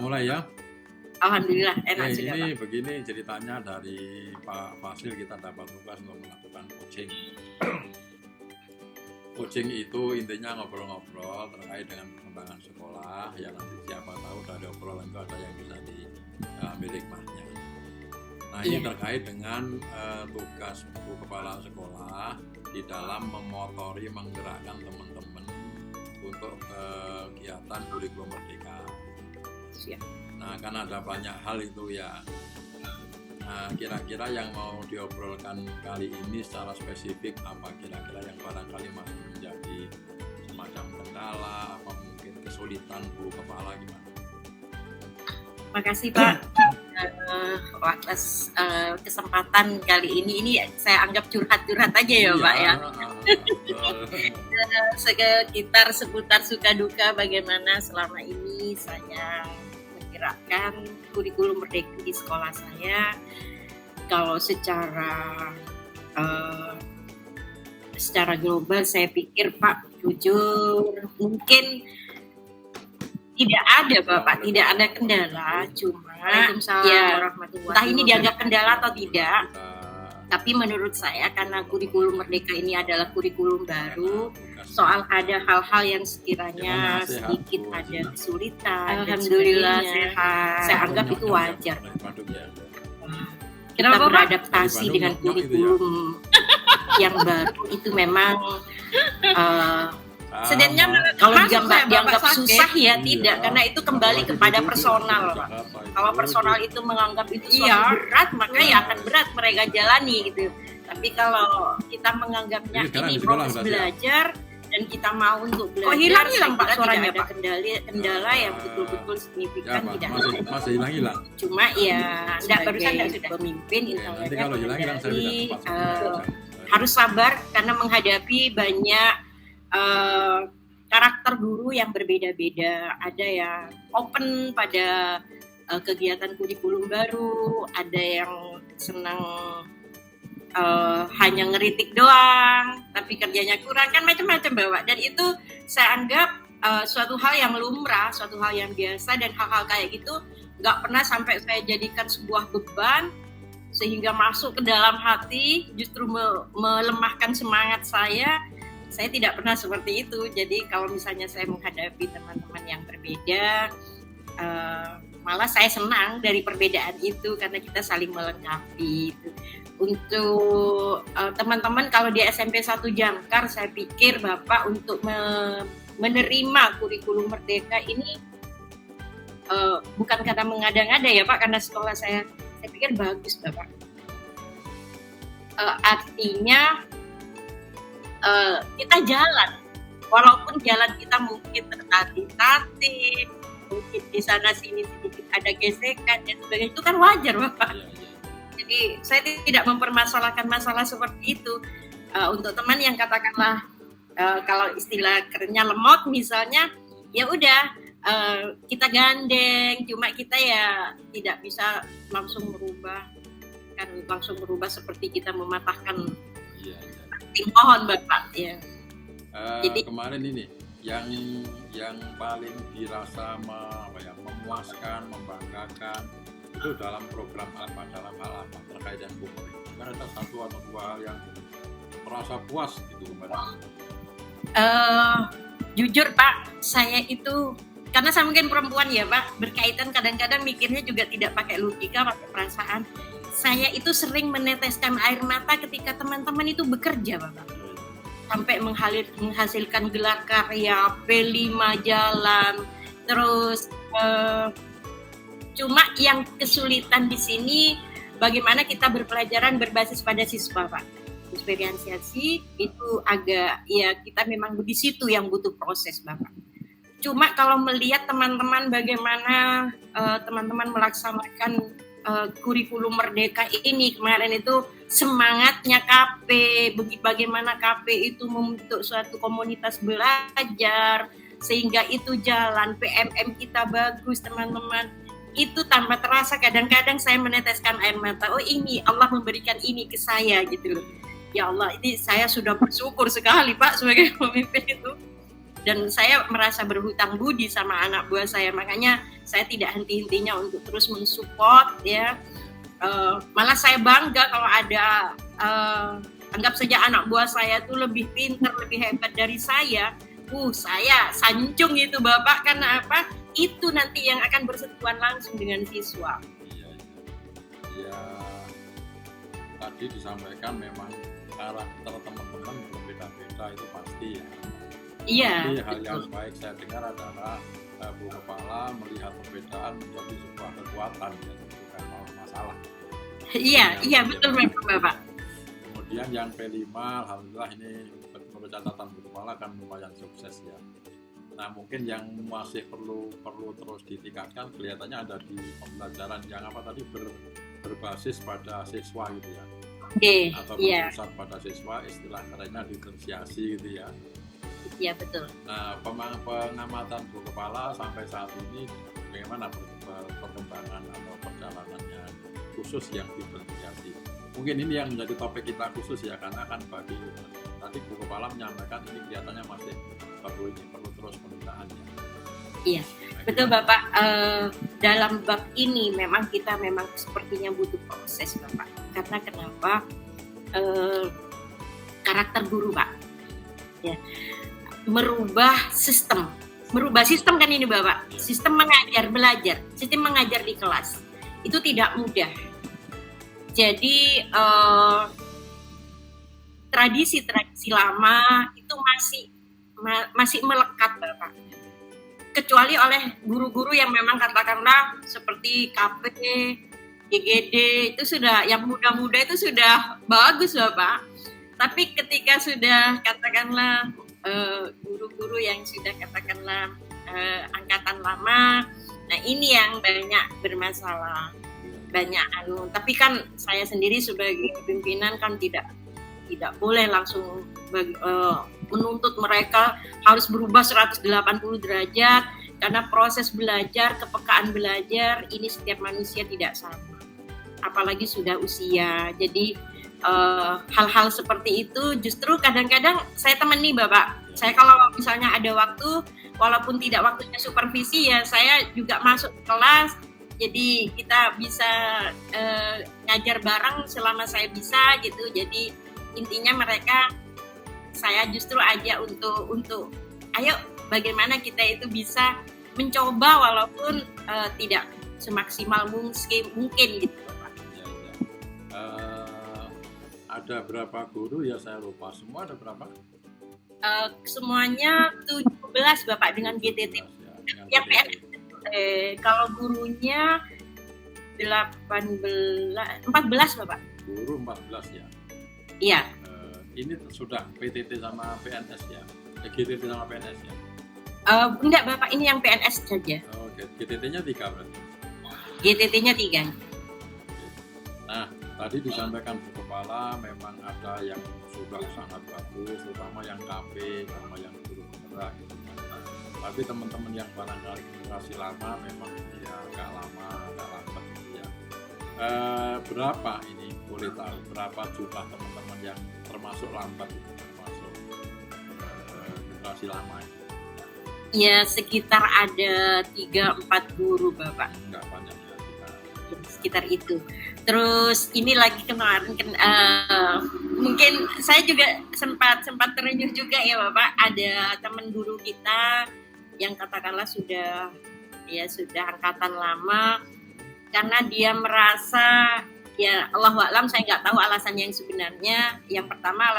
mulai ya. Alhamdulillah enak Oke, sudah, ini Pak. begini ceritanya dari Pak Fasil, kita dapat tugas untuk melakukan coaching. Coaching itu intinya ngobrol-ngobrol terkait dengan perkembangan sekolah. Ya nanti siapa tahu dari obrolan itu ada yang bisa diambil hikmahnya. Nah ini terkait dengan tugas Bu Kepala Sekolah di dalam memotori, menggerakkan teman-teman untuk kegiatan kurikulum merdeka. Siap. Nah kan ada banyak hal itu ya. Nah kira-kira yang mau diobrolkan kali ini secara spesifik apa kira-kira yang barangkali masih menjadi semacam kendala, apa mungkin kesulitan Bu Kepala, gimana? Makasih Pak atas kesempatan kali ini. Ini saya anggap curhat-curhat aja ya Pak ya. Sekitar seputar suka duka bagaimana selama ini saya menggerakkan kurikulum merdeka di sekolah saya. Kalau secara global saya pikir Pak, jujur mungkin tidak ada Bapak, tidak ada kendala, cuma ya entah ini dianggap kendala atau tidak, tapi menurut saya karena kurikulum merdeka ini adalah kurikulum baru, soal ada hal-hal yang sekiranya sedikit ada kesulitan, alhamdulillah sehat, saya anggap itu wajar. Kita beradaptasi dengan kurikulum yang baru itu memang sebenarnya kalau dianggap susah ya tidak, karena itu kembali kepada personal Pak. Kalau personal itu menganggap itu suatu berat, maka ya akan berat mereka jalani gitu. Tapi kalau kita menganggapnya ini proses belajar dan kita mau untuk belajar, hilang Pak suaranya Pak. Kendala yang betul-betul signifikan ya, tidak masih hilang. Cuma ya barusan sudah pemimpin intoleran harus sabar karena menghadapi banyak karakter guru yang berbeda-beda. Ada yang open pada kegiatan kurikulum baru, ada yang senang hanya ngeritik doang, tapi kerjanya kurang, kan macam-macam Bapak. Dan itu saya anggap suatu hal yang lumrah, suatu hal yang biasa, dan hal-hal kayak gitu nggak pernah sampai saya jadikan sebuah beban sehingga masuk ke dalam hati, justru melemahkan semangat saya. Saya tidak pernah seperti itu. Jadi kalau misalnya saya menghadapi teman-teman yang berbeda, malah saya senang dari perbedaan itu karena kita saling melengkapi. Untuk teman-teman kalau di SMP 1 Jangkar, saya pikir Bapak untuk menerima kurikulum merdeka ini bukan karena mengada-ngada ya Pak, karena sekolah saya pikir bagus Bapak. Artinya kita jalan, walaupun jalan kita mungkin tertatih-tatih, mungkin di sana sini sedikit ada gesekan dan sebagainya, itu kan wajar Bapak. Jadi saya tidak mempermasalahkan masalah seperti itu. Untuk teman yang katakanlah kalau istilah kerennya lemot misalnya, ya udah kita gandeng, cuma kita ya tidak bisa langsung merubah seperti kita mematahkan. Mohon Bapak ya. Jadi kemarin ini yang paling dirasa memuaskan, membanggakan itu dalam program apa, dalam hal apa terkait dengan buku. Karena ada satu atau dua hal yang merasa puas gitu kemarin. Jujur Pak, saya itu karena saya mungkin perempuan ya Pak, berkaitan kadang-kadang mikirnya juga tidak pakai logika, pakai perasaan. Saya itu sering meneteskan air mata ketika teman-teman itu bekerja Bapak. Sampai menghasilkan gelar karya, P5 jalan, terus cuma yang kesulitan di sini bagaimana kita berpelajaran berbasis pada siswa Pak. Eksperiensiasi itu agak ya kita memang di situ yang butuh proses Bapak. Cuma kalau melihat teman-teman bagaimana teman-teman melaksanakan kurikulum merdeka ini kemarin itu semangatnya KP, bagaimana KP itu membentuk suatu komunitas belajar sehingga itu jalan, PMM kita bagus teman-teman, itu tanpa terasa kadang-kadang saya meneteskan air mata, oh ini Allah memberikan ini ke saya gitu loh. Ya Allah, ini saya sudah bersyukur sekali Pak sebagai pemimpin itu. dan saya merasa berhutang budi sama anak buah saya, makanya saya tidak henti-hentinya untuk terus mensupport ya. Malah saya bangga kalau ada anggap saja anak buah saya tuh lebih pintar, lebih hebat dari saya. Saya sanjung itu Bapak, karena apa? Itu nanti yang akan bersentuhan langsung dengan siswa. Ya, tadi disampaikan memang karakter teman-teman berbeda-beda, itu pasti ya. Iya. Tapi hal yang baik saya dengar adalah Bu Kepala melihat perbedaan menjadi sebuah kekuatan, ya, bukan masalah. Iya betul Bapak. Kemudian yang P5, alhamdulillah ini menurut catatan Bu Kepala kan lumayan sukses ya. Nah mungkin yang masih perlu terus ditingkatkan kelihatannya ada di pembelajaran yang apa tadi berbasis pada siswa gitu ya. Atau berpusat pada siswa, istilah kerennya diferensiasi gitu ya. Iya betul. Nah pengamatan Bu Kepala sampai saat ini bagaimana perkembangan atau perjalanannya khusus yang diferensiasi? Mungkin ini yang menjadi topik kita khusus ya, karena kan bagi tadi Bu Kepala menyampaikan ini kelihatannya masih perlu terus penuntaannya. Iya, betul Bapak. Dalam bab ini memang kita sepertinya butuh proses Bapak. Karena kenapa? Karakter guru Pak. Ya. Merubah sistem kan ini Bapak. Sistem belajar, sistem mengajar di kelas itu tidak mudah. Jadi tradisi lama itu masih melekat Bapak. Kecuali oleh guru-guru yang memang katakanlah seperti KP, GGD itu sudah, yang muda-muda itu sudah bagus Bapak. Tapi ketika sudah katakanlah guru-guru yang sudah katakanlah angkatan lama, nah ini yang banyak bermasalah, banyak tapi kan saya sendiri sebagai pimpinan kan tidak boleh langsung menuntut mereka harus berubah 180 derajat, karena proses belajar, kepekaan belajar ini setiap manusia tidak sama, apalagi sudah usia. Jadi hal-hal seperti itu justru kadang-kadang saya temani Bapak. Saya kalau misalnya ada waktu, walaupun tidak waktunya supervisi ya, saya juga masuk kelas. Jadi kita bisa ngajar bareng selama saya bisa gitu. Jadi intinya saya justru ajak untuk ayo bagaimana kita itu bisa mencoba walaupun tidak semaksimal mungkin gitu Pak. Ada berapa guru ya, saya lupa. Semua ada berapa? Semuanya 17 Bapak dengan GTT. Ya, kalau gurunya 14 Bapak. Guru 14 ya? Iya. Ini sudah PTT sama PNS ya? GTT sama PNS ya? Enggak Bapak, ini yang PNS saja. GTT-nya 3 berarti? GTT-nya 3. Nah, tadi disampaikan Bu Kepala memang ada yang sudah sangat bagus, terutama yang KP sama yang guru penggerak gitu. Tapi teman-teman yang barangkali generasi lama memang ya agak lambat gitu ya. Berapa ini boleh tahu berapa jumlah teman-teman yang termasuk lambat itu, termasuk generasi lama itu? Ya sekitar ada 3-4 guru Bapak. Enggak banyak ya, sekitar itu. Terus ini lagi kemarin mungkin saya juga sempat terenyuh juga ya Bapak, ada teman guru kita yang katakanlah sudah angkatan lama, karena dia merasa ya Allahu a'lam, saya nggak tahu alasannya yang sebenarnya. Yang pertama